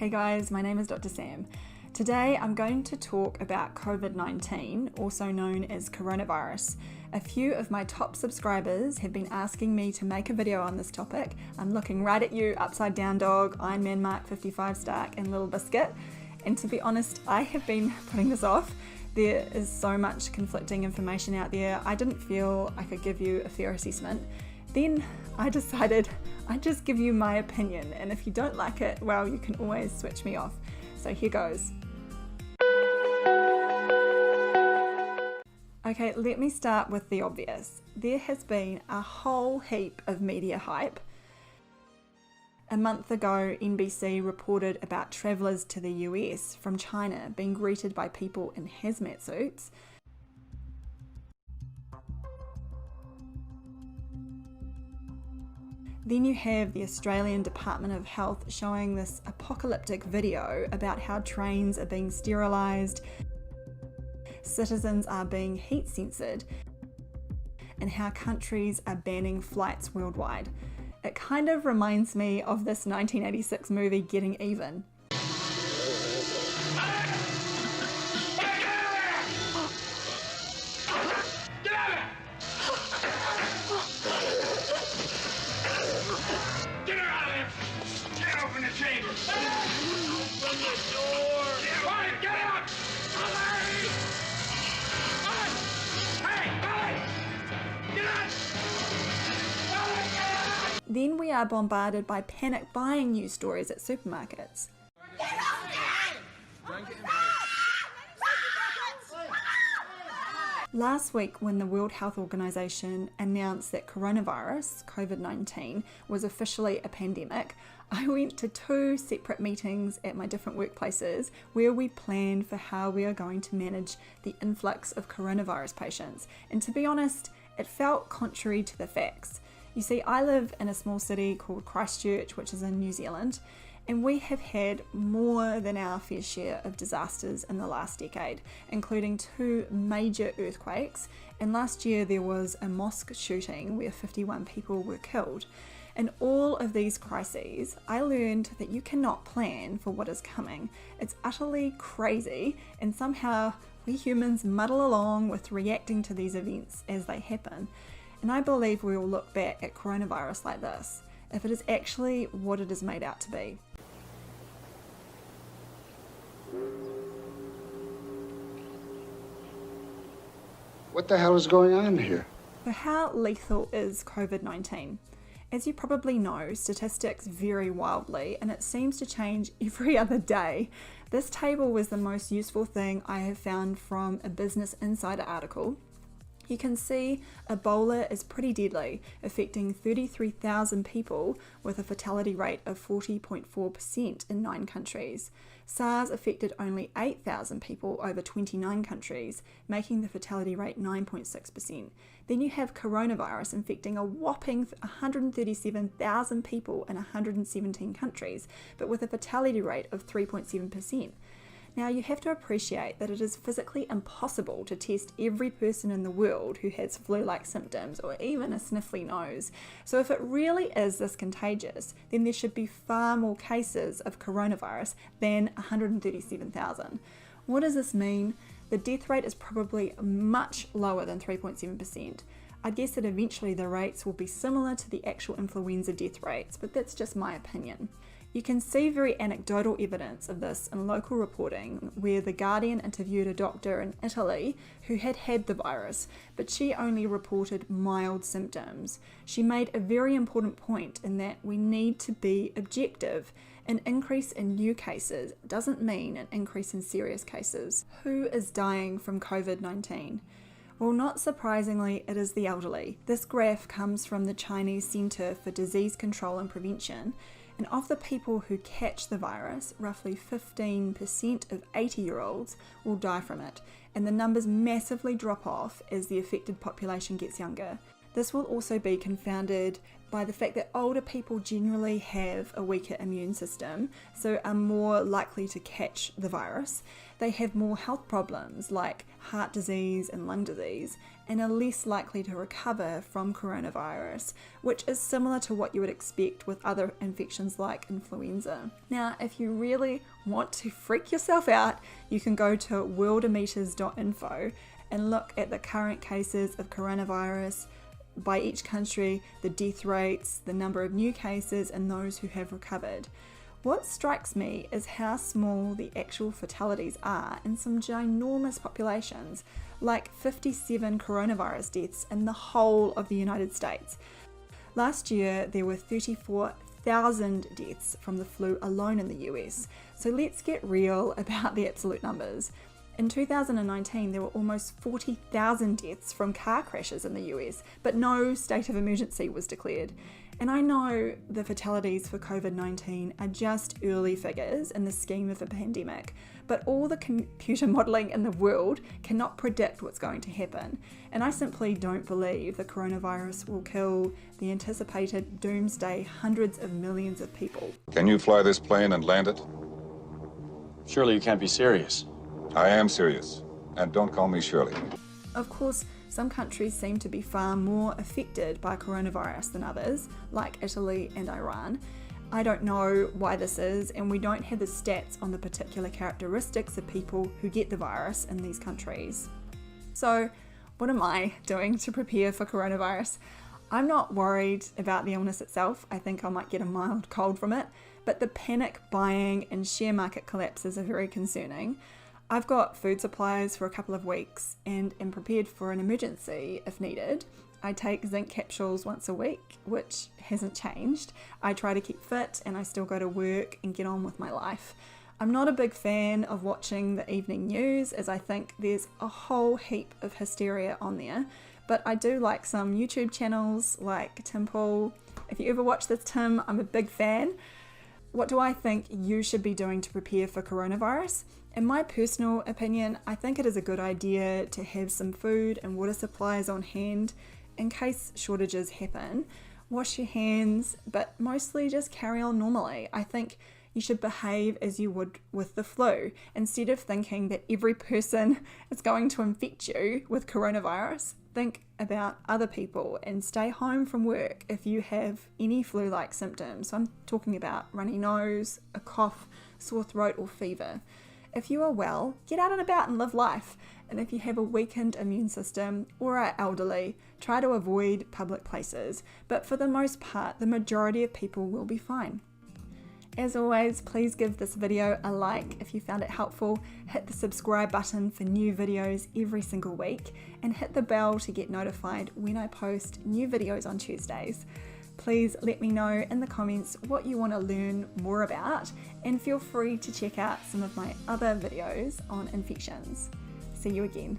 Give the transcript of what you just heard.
Hey guys, my name is Dr. Sam. Today I'm going to talk about COVID-19, also known as coronavirus. A few of my top subscribers have been asking me to make a video on this topic. I'm looking right at you, Upside Down Dog, Iron Man Mark 55 Stark, and Little Biscuit. And to be honest, I have been putting this off. There is so much conflicting information out there. I didn't feel I could give you a fair assessment. Then I decided I'd just give you my opinion, and if you don't like it, well, you can always switch me off. So here goes. Okay, let me start with the obvious. There has been a whole heap of media hype. A month ago, NBC reported about travellers to the US from China being greeted by people in hazmat suits. Then you have the Australian Department of Health showing this apocalyptic video about how trains are being sterilised, citizens are being heat censored, and how countries are banning flights worldwide. It kind of reminds me of this 1986 movie Getting Even. Then we are bombarded by panic buying news stories at supermarkets. Last week, when the World Health Organization announced that coronavirus, COVID-19, was officially a pandemic, I went to 2 separate meetings at my different workplaces where we planned for how we are going to manage the influx of coronavirus patients. And to be honest, it felt contrary to the facts. You see, I live in a small city called Christchurch, which is in New Zealand, and we have had more than our fair share of disasters in the last decade, including 2 major earthquakes, and last year there was a mosque shooting where 51 people were killed. In all of these crises, I learned that you cannot plan for what is coming. It's utterly crazy, and somehow we humans muddle along with reacting to these events as they happen. And I believe we will look back at coronavirus like this, if it is actually what it is made out to be. What the hell is going on here? So how lethal is COVID-19? As you probably know, statistics vary wildly and it seems to change every other day. This table was the most useful thing I have found from a Business Insider article. You can see Ebola is pretty deadly, affecting 33,000 people with a fatality rate of 40.4% in 9 countries. SARS affected only 8,000 people over 29 countries, making the fatality rate 9.6%. Then you have coronavirus infecting a whopping 137,000 people in 117 countries, but with a fatality rate of 3.7%. Now, you have to appreciate that it is physically impossible to test every person in the world who has flu-like symptoms or even a sniffly nose. So if it really is this contagious, then there should be far more cases of coronavirus than 137,000. What does this mean? The death rate is probably much lower than 3.7%. I guess that eventually the rates will be similar to the actual influenza death rates, but that's just my opinion. You can see very anecdotal evidence of this in local reporting, where The Guardian interviewed a doctor in Italy who had had the virus, but she only reported mild symptoms. She made a very important point in that we need to be objective. An increase in new cases doesn't mean an increase in serious cases. Who is dying from COVID-19? Well, not surprisingly, it is the elderly. This graph comes from the Chinese Centre for Disease Control and Prevention, and of the people who catch the virus, roughly 15% of 80-year-olds will die from it, and the numbers massively drop off as the affected population gets younger. This will also be confounded by the fact that older people generally have a weaker immune system, so are more likely to catch the virus. They have more health problems like heart disease and lung disease, and are less likely to recover from coronavirus, which is similar to what you would expect with other infections like influenza. Now, if you really want to freak yourself out, you can go to worldometers.info and look at the current cases of coronavirus by each country, the death rates, the number of new cases, and those who have recovered. What strikes me is how small the actual fatalities are in some ginormous populations, like 57 coronavirus deaths in the whole of the United States. Last year, there were 34,000 deaths from the flu alone in the US, so let's get real about the absolute numbers. In 2019, there were almost 40,000 deaths from car crashes in the US, but no state of emergency was declared. And I know the fatalities for COVID-19 are just early figures in the scheme of a pandemic, but all the computer modelling in the world cannot predict what's going to happen. And I simply don't believe the coronavirus will kill the anticipated doomsday hundreds of millions of people. Can you fly this plane and land it? Surely you can't be serious. I am serious. And don't call me Shirley. Of course, some countries seem to be far more affected by coronavirus than others, like Italy and Iran. I don't know why this is, and we don't have the stats on the particular characteristics of people who get the virus in these countries. So, what am I doing to prepare for coronavirus? I'm not worried about the illness itself. I think I might get a mild cold from it, but the panic buying and share market collapses are very concerning. I've got food supplies for a couple of weeks and am prepared for an emergency if needed. I take zinc capsules once a week, which hasn't changed. I try to keep fit and I still go to work and get on with my life. I'm not a big fan of watching the evening news, as I think there's a whole heap of hysteria on there, but I do like some YouTube channels like Tim Pool. If you ever watch this, Tim, I'm a big fan. What do I think you should be doing to prepare for coronavirus? In my personal opinion, I think it is a good idea to have some food and water supplies on hand in case shortages happen. Wash your hands, but mostly just carry on normally. I think you should behave as you would with the flu. Instead of thinking that every person is going to infect you with coronavirus, think about other people and stay home from work if you have any flu-like symptoms. So I'm talking about runny nose, a cough, sore throat, or fever. If you are well, get out and about and live life. And if you have a weakened immune system or are elderly, try to avoid public places. But for the most part, the majority of people will be fine. As always, please give this video a like if you found it helpful, hit the subscribe button for new videos every single week, and hit the bell to get notified when I post new videos on Tuesdays. Please let me know in the comments what you want to learn more about, and feel free to check out some of my other videos on infections. See you again.